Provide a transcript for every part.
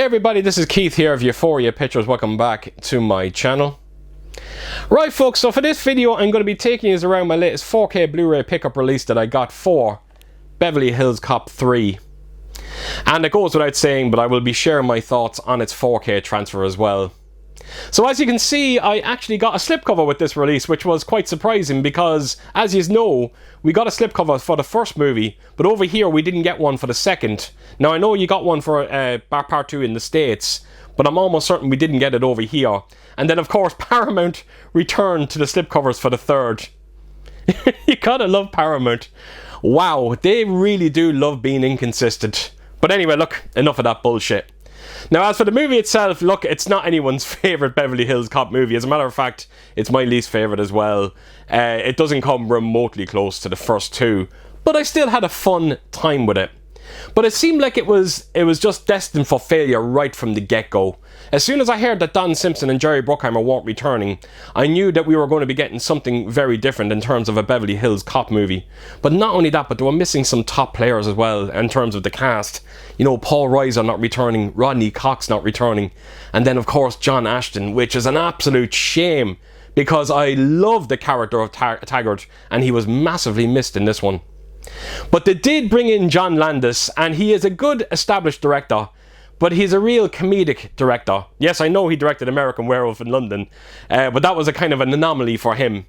everybody, this is Keith here of Euphoria Pictures. Welcome back to my channel. Right folks, so for this video I'm going to be taking you around my latest 4K Blu-ray pickup release that I got for Beverly Hills Cop 3. And it goes without saying, but I will be sharing my thoughts on its 4K transfer as well. So as you can see, I actually got a slipcover with this release, which was quite surprising because, as you know, we got a slipcover for the first movie, but over here we didn't get one for the second. Now I know you got one for part 2 in the States, but I'm almost certain we didn't get it over here. And then of course Paramount returned to the slipcovers for the third. You gotta love Paramount. Wow, they really do love being inconsistent. But anyway, look, enough of that bullshit. Now, as for the movie itself, look, it's not anyone's favourite Beverly Hills Cop movie. As a matter of fact, it's my least favourite as well. It doesn't come remotely close to the first two, but I still had a fun time with it. But it seemed like it was just destined for failure right from the get-go. As soon as I heard that Don Simpson and Jerry Bruckheimer weren't returning, I knew that we were going to be getting something very different in terms of a Beverly Hills Cop movie. But not only that, but they were missing some top players as well in terms of the cast. You know, Paul Reiser not returning, Rodney Cox not returning, and then of course John Ashton, which is an absolute shame because I love the character of Taggart and he was massively missed in this one. But they did bring in John Landis, and he is a good established director, but he's a real comedic director. Yes, I know he directed American Werewolf in London, but that was a kind of an anomaly for him.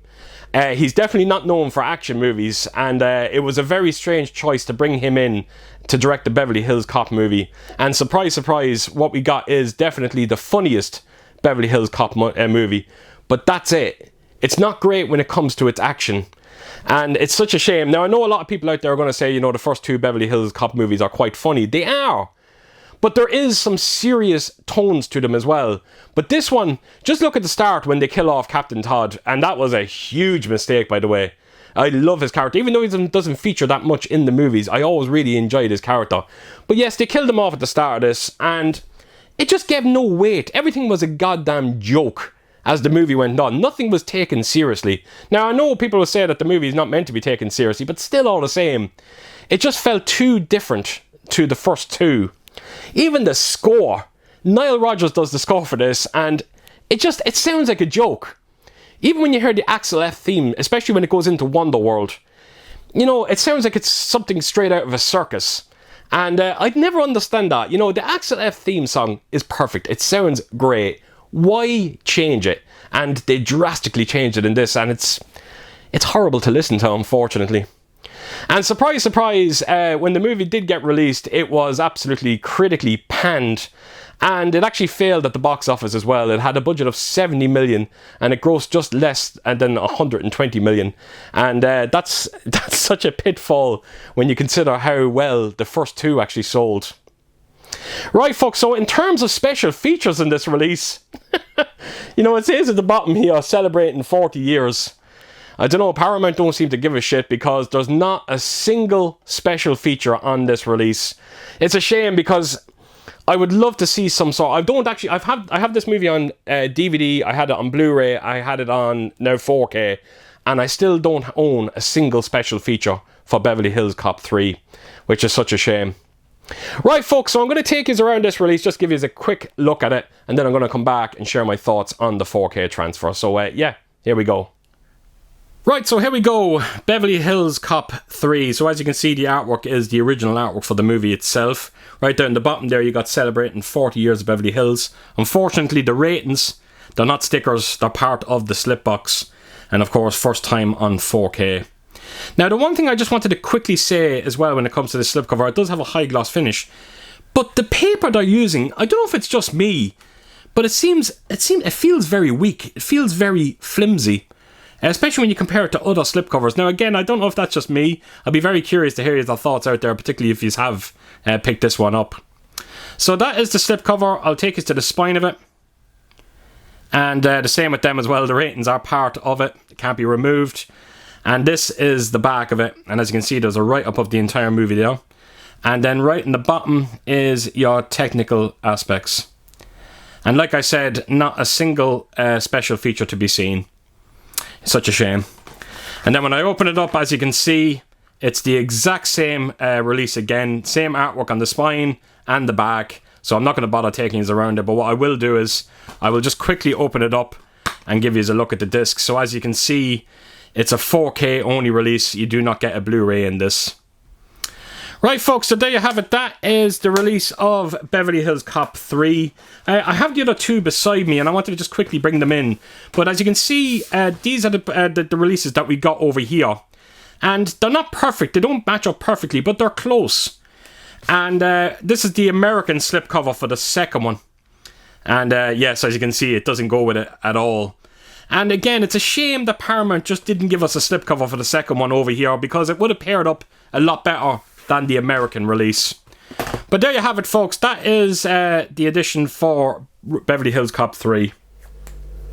He's definitely not known for action movies, and it was a very strange choice to bring him in to direct the Beverly Hills Cop movie. And surprise, surprise, what we got is definitely the funniest Beverly Hills Cop movie. But that's it. It's not great when it comes to its action. And it's such a shame. Now, I know a lot of people out there are going to say, you know, the first two Beverly Hills Cop movies are quite funny. They are. But there is some serious tones to them as well. But this one, just look at the start when they kill off Captain Todd. And that was a huge mistake, by the way. I love his character. Even though he doesn't feature that much in the movies, I always really enjoyed his character. But yes, they killed him off at the start of this. And it just gave no weight. Everything was a goddamn joke as the movie went on. Nothing was taken seriously. Now, I know people will say that the movie is not meant to be taken seriously, but still all the same, it just felt too different to the first two. Even the score. Nile Rodgers does the score for this, and it sounds like a joke. Even when you hear the Axel F theme, especially when it goes into Wonderworld, you know, it sounds like it's something straight out of a circus. And I'd never understand that. You know, the Axel F theme song is perfect. It sounds great. Why change it? And they drastically changed it in this, and it's horrible to listen to, unfortunately. And surprise, surprise, when the movie did get released, it was absolutely critically panned, and it actually failed at the box office as well. It had a budget of 70 million, and it grossed just less than 120 million. And that's such a pitfall when you consider how well the first two actually sold. Right folks, so in terms of special features in this release, you know, it says at the bottom here, celebrating 40 years. I don't know, Paramount don't seem to give a shit because there's not a single special feature on this release. It's a shame because I would love to see some sort. I have this movie on DVD, I had it on Blu-ray, I had it on now 4K, and I still don't own a single special feature for Beverly Hills Cop 3, which is such a shame. Right folks, so I'm going to take you around this release, just give you a quick look at it, and then I'm going to come back and share my thoughts on the 4K transfer. So yeah, here we go. Right, so here we go, Beverly Hills Cop 3. So as you can see, the artwork is the original artwork for the movie itself. Right down the bottom there, you got celebrating 40 years of Beverly Hills. Unfortunately, the ratings, they're not stickers, they're part of the slip box. And of course, first time on 4K. Now, the one thing I just wanted to quickly say as well when it comes to the slipcover, it does have a high gloss finish, but the paper they're using, I don't know if it's just me, but it feels very weak. It feels very flimsy, especially when you compare it to other slipcovers. Now, again, I don't know if that's just me. I'd be very curious to hear your thoughts out there, particularly if you have picked this one up. So that is the slipcover. I'll take you to the spine of it. And the same with them as well. The ratings are part of it. It can't be removed. And this is the back of it, and as you can see, there's a write-up of the entire movie there. And then right in the bottom is your technical aspects. And like I said, not a single special feature to be seen. Such a shame. And then when I open it up, as you can see, it's the exact same release again. Same artwork on the spine and the back. so I'm not going to bother taking you around it. But what I will do is I will just quickly open it up and give you a look at the disc. So as you can see, it's a 4K only release. You do not get a Blu-ray in this. Right, folks, so there you have it. That is the release of Beverly Hills Cop 3. I have the other two beside me, and I wanted to just quickly bring them in. But as you can see, these are the releases that we got over here. And they're not perfect. They don't match up perfectly, but they're close. And this is the American slipcover for the second one. And yes, as you can see, it doesn't go with it at all. And again, it's a shame that Paramount just didn't give us a slipcover for the second one over here, because it would have paired up a lot better than the American release. But there you have it, folks. That is the edition for Beverly Hills Cop 3.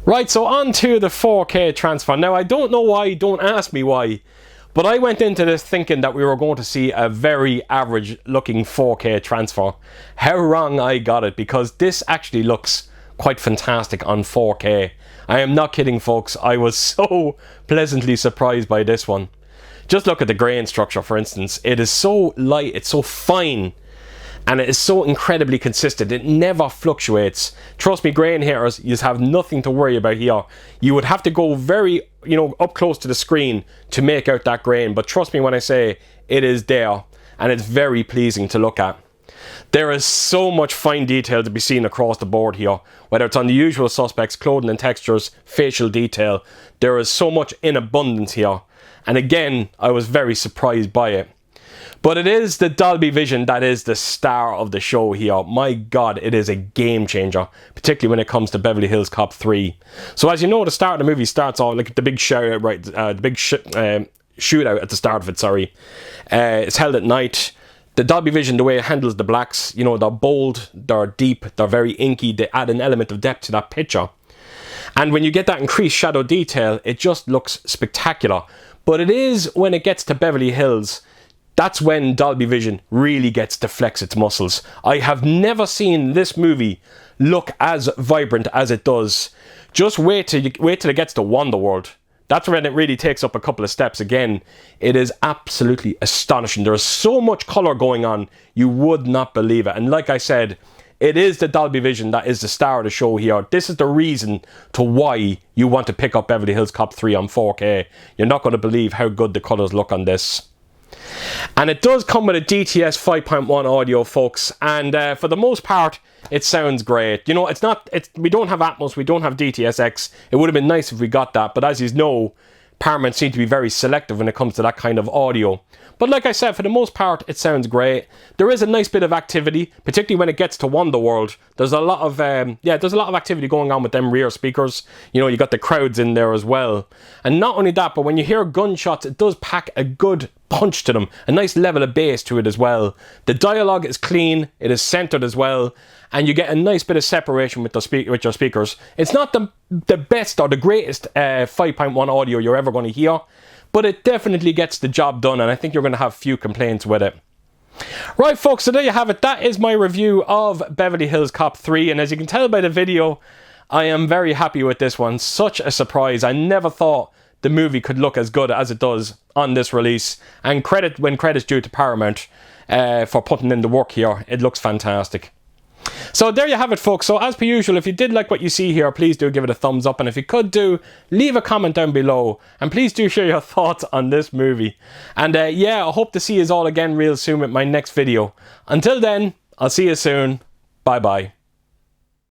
Right, so on to the 4K transfer. Now, I don't know why, don't ask me why, but I went into this thinking that we were going to see a very average looking 4K transfer. How wrong I got it, because this actually looks quite fantastic on 4K. I am not kidding, folks. I was so pleasantly surprised by this one. Just look at the grain structure, for instance. It is so light, it's so fine, and it is so incredibly consistent. It never fluctuates. Trust me, grain haters, you have nothing to worry about here. You would have to go very, up close to the screen to make out that grain, but trust me when I say it is there, and it's very pleasing to look at. There is so much fine detail to be seen across the board here, whether it's on the usual suspects, clothing and textures, facial detail. There is so much in abundance here. And again, I was very surprised by it. But it is the Dolby Vision that is the star of the show here. My God, it is a game changer, particularly when it comes to Beverly Hills Cop 3. So as you know, the start of the movie starts off like the big shout, right? The big shootout at the start of it. Sorry, it's held at night. The Dolby Vision, the way it handles the blacks, they're bold, they're deep, they're very inky. They add an element of depth to that picture. And when you get that increased shadow detail, it just looks spectacular. But it is when it gets to Beverly Hills, that's when Dolby Vision really gets to flex its muscles. I have never seen this movie look as vibrant as it does. Just wait till it gets to Wonderworld. That's when it really takes up a couple of steps again. It is absolutely astonishing. There is so much colour going on, you would not believe it. And like I said, it is the Dolby Vision that is the star of the show here. This is the reason to why you want to pick up Beverly Hills Cop 3 on 4K. You're not going to believe how good the colours look on this. And it does come with a DTS 5.1 audio, folks. And for the most part, it sounds great. We don't have Atmos, we don't have DTS:X. It would have been nice if we got that. But as you know, Paramount seem to be very selective when it comes to that kind of audio. But like I said, for the most part, it sounds great. There is a nice bit of activity, particularly when it gets to Wonderworld. There's a lot of activity going on with them rear speakers. You got the crowds in there as well. And not only that, but when you hear gunshots, it does pack a good punch to them. A nice level of bass to it as well. The dialogue is clean, it is centered as well, and you get a nice bit of separation with your speakers. It's not the best or the greatest 5.1 audio you're ever going to hear, but it definitely gets the job done, and I think you're going to have few complaints with it. Right, folks, so there you have it. That is my review of Beverly Hills Cop 3, and as you can tell by the video, I am very happy with this one. Such a surprise. I never thought the movie could look as good as it does on this release, and credit when credit's due to Paramount for putting in the work here. It looks fantastic. So there you have it, folks. So as per usual, if you did like what you see here, please do give it a thumbs up, and if you could leave a comment down below, and please do share your thoughts on this movie. And yeah, I hope to see you all again real soon with my next video. Until then, I'll see you soon. Bye bye.